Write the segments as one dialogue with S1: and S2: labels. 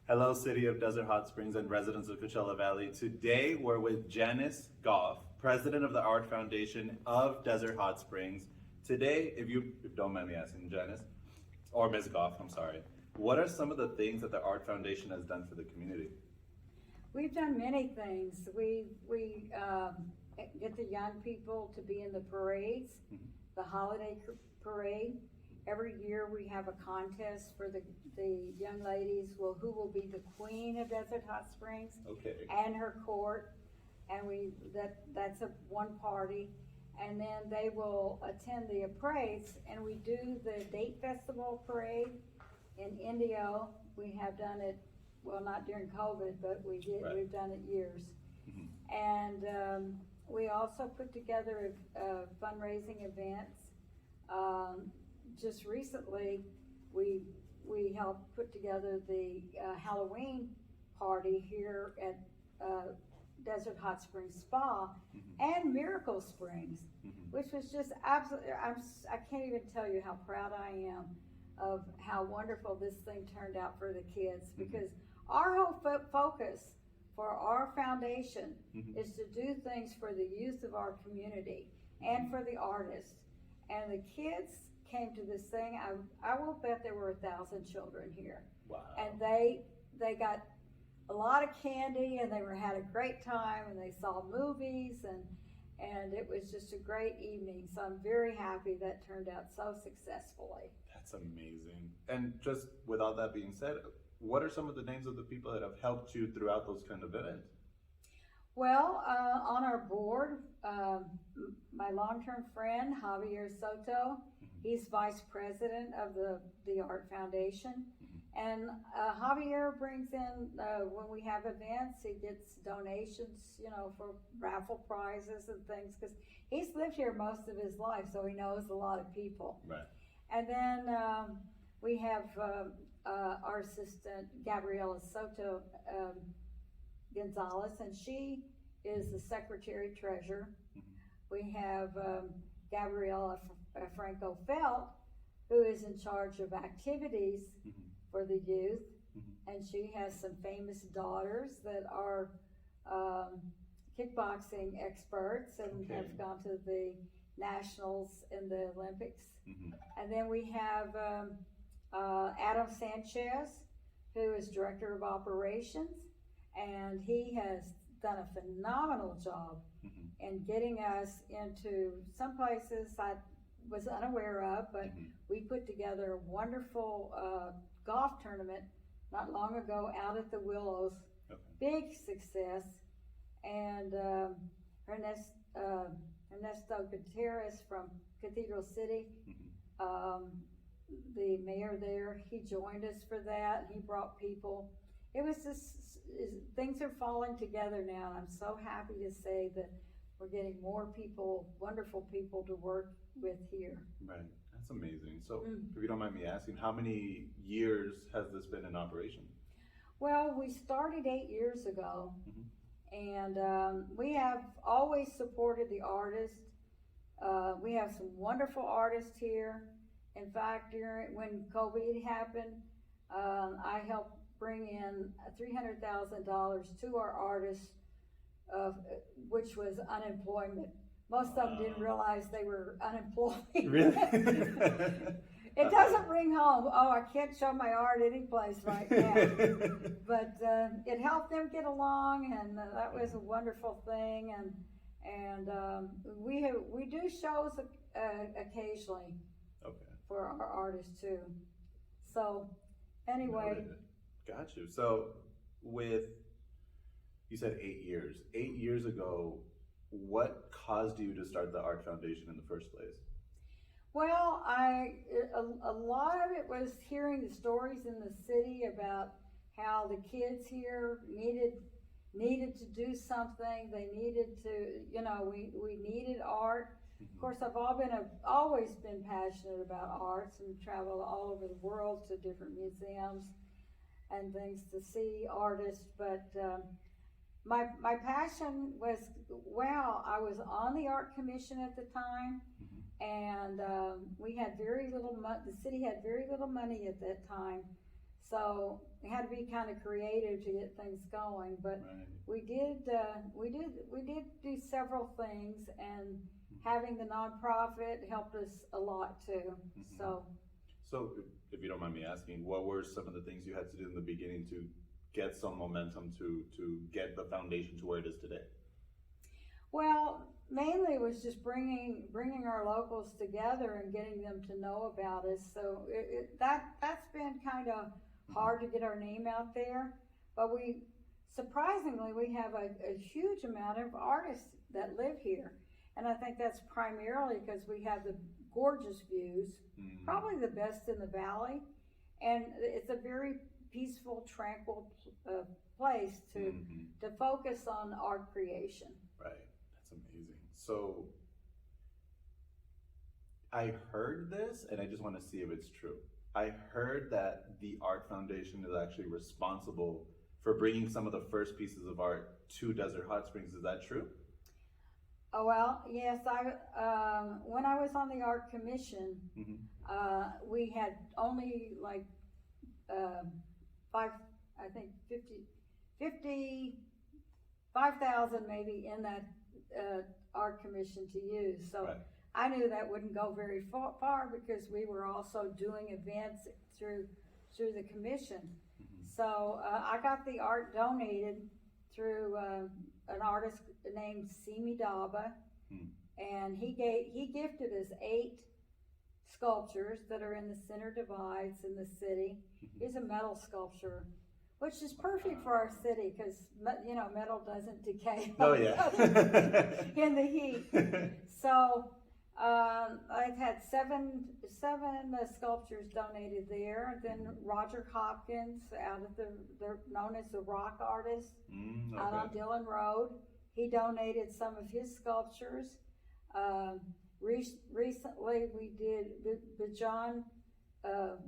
S1: Hello, City of Desert Hot Springs and residents of Coachella Valley. Today we're with Janice Gough, President of the Art Foundation of Desert Hot Springs. Today, if you don't mind me asking, Janice, or Ms. Gough, I'm sorry, what are some of the things that the Art Foundation has done for the community?
S2: We've done many things. We get the young people to be in the parades, the holiday parade. Every year we have a contest for the young ladies, who will be the queen of Desert Hot Springs.
S1: Okay.
S2: And her court, and that's one party. And then they will attend the parades, and we do the Date Festival parade in Indio. We have done it, well, not during COVID, but we did.
S1: Right.
S2: We've done it years. And we also put together fundraising events. Just recently, we helped put together the Halloween party here at Desert Hot Springs Spa and Miracle Springs, which was just absolutely, I can't even tell you how proud I am of how wonderful this thing turned out for the kids, because our whole focus for our foundation is to do things for the youth of our community and for the artists. And the kids came to this thing. I will bet there were 1,000 children here.
S1: Wow.
S2: And they got a lot of candy, and they had a great time, and they saw movies, and it was just a great evening. So I'm very happy that turned out so successfully.
S1: That's amazing. And just with all that being said, what are some of the names of the people that have helped you throughout those kind of events?
S2: Well, on our board, my long-term friend, Javier Soto, he's vice president of the Art Foundation. And Javier brings in, when we have events, he gets donations, for raffle prizes and things, because he's lived here most of his life, so he knows a lot of people.
S1: Right.
S2: And then we have our assistant, Gabriela Soto Gonzalez, and she is the secretary treasurer. We have Gabriela Franco Felt, who is in charge of activities for the youth, and she has some famous daughters that are kickboxing experts and have gone to the nationals and the Olympics. And then we have Adam Sanchez, who is director of operations, and he has done a phenomenal job in getting us into some places I was unaware of, but we put together a wonderful golf tournament not long ago out at the Willows. Big success. And Ernesto Gutierrez from Cathedral City, the mayor there, he joined us for that. He brought people. It was just, things are falling together now, and I'm so happy to say that we're getting more people, wonderful people to work with here.
S1: Right, that's amazing. So if you don't mind me asking, how many years has this been in operation?
S2: Well, we started 8 years ago, and we have always supported the artists. We have some wonderful artists here. In fact, when COVID happened, I helped bring in $300,000 to our artists, which was unemployment. Most of them didn't realize they were unemployed.
S1: Really?
S2: It doesn't ring home. Oh, I can't show my art any place right now. But it helped them get along, and that was a wonderful thing. And we do shows occasionally for our artists too. So anyway.
S1: Got you. So you said 8 years. 8 years ago, what caused you to start the Art Foundation in the first place?
S2: Well, a lot of it was hearing the stories in the city about how the kids here needed to do something. They needed to, we needed art. Of course, I've always been passionate about arts and travel all over the world to different museums and things to see artists, but my passion was, I was on the art commission at the time, and we had very little money. The city had very little money at that time, So we had to be kind of creative to get things going, but
S1: Right.
S2: we did do several things, and having the nonprofit helped us a lot too. So
S1: So, if you don't mind me asking, what were some of the things you had to do in the beginning to get some momentum to get the foundation to where it is today?
S2: well, mainly it was just bringing our locals together and getting them to know about us. So that's been kind of hard to get our name out there, but surprisingly we have a huge amount of artists that live here, and I think that's primarily because we have the gorgeous views, probably the best in the valley, and it's a very peaceful, tranquil place to focus on art creation.
S1: Right. That's amazing. So I heard this, and I just want to see if it's true. I heard that the Art Foundation is actually responsible for bringing some of the first pieces of art to Desert Hot Springs. Is that true?
S2: Oh, well, yes. When I was on the art commission, we had only like 5,000 maybe in that art commission to use. So
S1: Right.
S2: I knew that wouldn't go very far because we were also doing events through the commission. So I got the art donated through an artist named Simi Daba, and he gifted us 8 sculptures that are in the center divides in the city. He's a metal sculpture, which is perfect for our city because metal doesn't decay.
S1: Oh yeah.
S2: In the heat. So I've had seven sculptures donated there. Then Roger Hopkins, out of they're known as the rock artist, out on Dillon Road, he donated some of his sculptures. Recently we did Bajan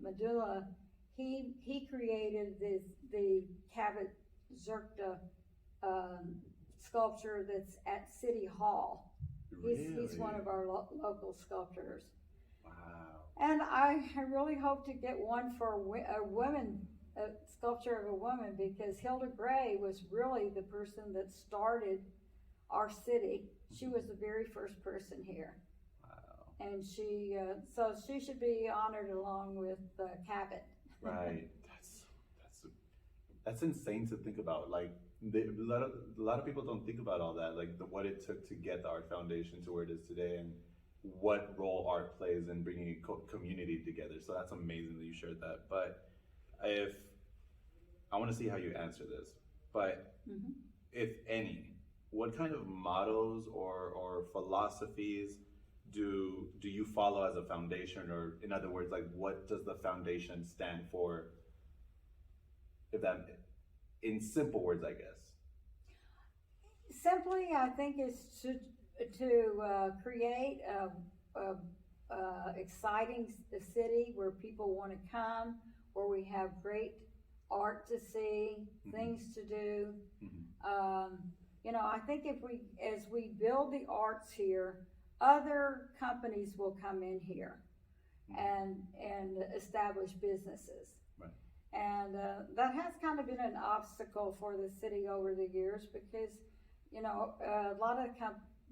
S2: Medulla. He created the Cabot Zerkta sculpture that's at City Hall. He's one of our local sculptors.
S1: Wow.
S2: And I really hope to get one for a woman, a sculpture of a woman, because Hilda Gray was really the person that started our city. She was the very first person here. Wow. And so she should be honored along with Cabot.
S1: Right. That's insane to think about. Like a lot of people don't think about all that, like what it took to get the Art Foundation to where it is today, and what role art plays in bringing a community together. So that's amazing that you shared that. But if I want to see how you answer this, but if any, what kind of mottos or philosophies do you follow as a foundation, or in other words, like what does the foundation stand for? If that, in simple words, I guess.
S2: Simply, I think is to create a exciting city where people want to come, where we have great art to see, things to do. I think as we build the arts here, other companies will come in here and establish businesses.
S1: Right.
S2: And that has kind of been an obstacle for the city over the years because, a lot of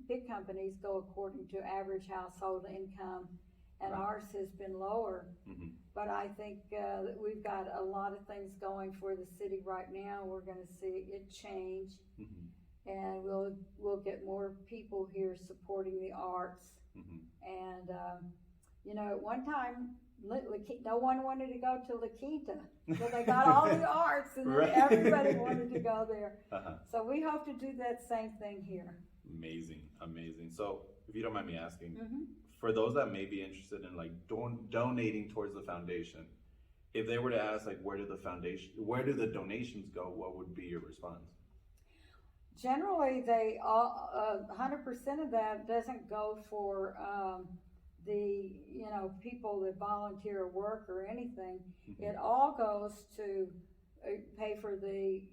S2: big companies go according to average household income, and ours has been lower. But I think that we've got a lot of things going for the city right now. We're going to see it change, and we'll get more people here supporting the arts. And at one time, no one wanted to go to La Quinta, so they got all the arts, and then everybody wanted to go there. So we hope to do that same thing here.
S1: Amazing. So, if you don't mind me asking, for those that may be interested in like donating towards the foundation, if they were to ask like where do the donations go, what would be your response?
S2: Generally, they all 100% of that doesn't go for the people that volunteer work or anything. It all goes to pay for the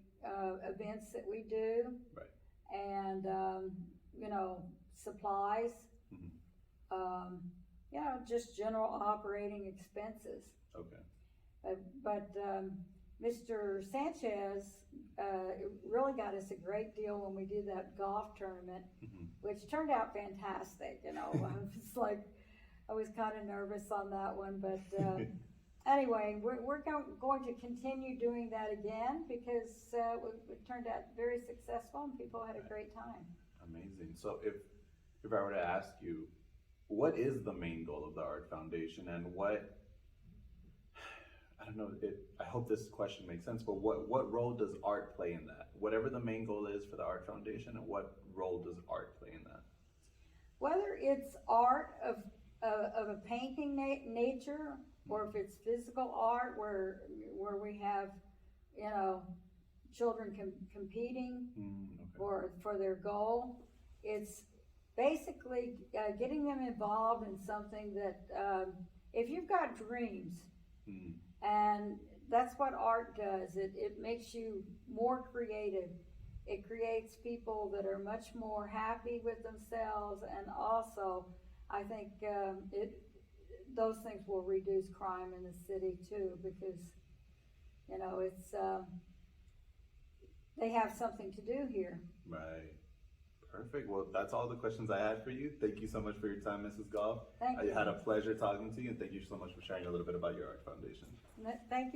S2: events that we do, and supplies, just general operating expenses.
S1: Okay.
S2: But Mr. Sanchez really got us a great deal when we did that golf tournament, which turned out fantastic. You know, I was kind of nervous on that one, but anyway, we're going to continue doing that again because it turned out very successful and people had a great time.
S1: Amazing. So if I were to ask you, what is the main goal of the Art Foundation, and what, I don't know, I hope this question makes sense, but what role does art play in that? Whatever the main goal is for the Art Foundation, and what role does art play in that?
S2: Whether it's art of a painting nature, or if it's physical art where we have, you know, children competing for their goal, it's basically getting them involved in something that if you've got dreams, and that's what art does, it makes you more creative. It creates people that are much more happy with themselves, and also I think those things will reduce crime in the city too, because you know it's they have something to do here.
S1: Right. Perfect. Well, that's all the questions I had for you. Thank you so much for your time, Mrs. Gough.
S2: Thank you.
S1: I had a pleasure talking to you, and thank you so much for sharing a little bit about your Art Foundation.
S2: Thank you.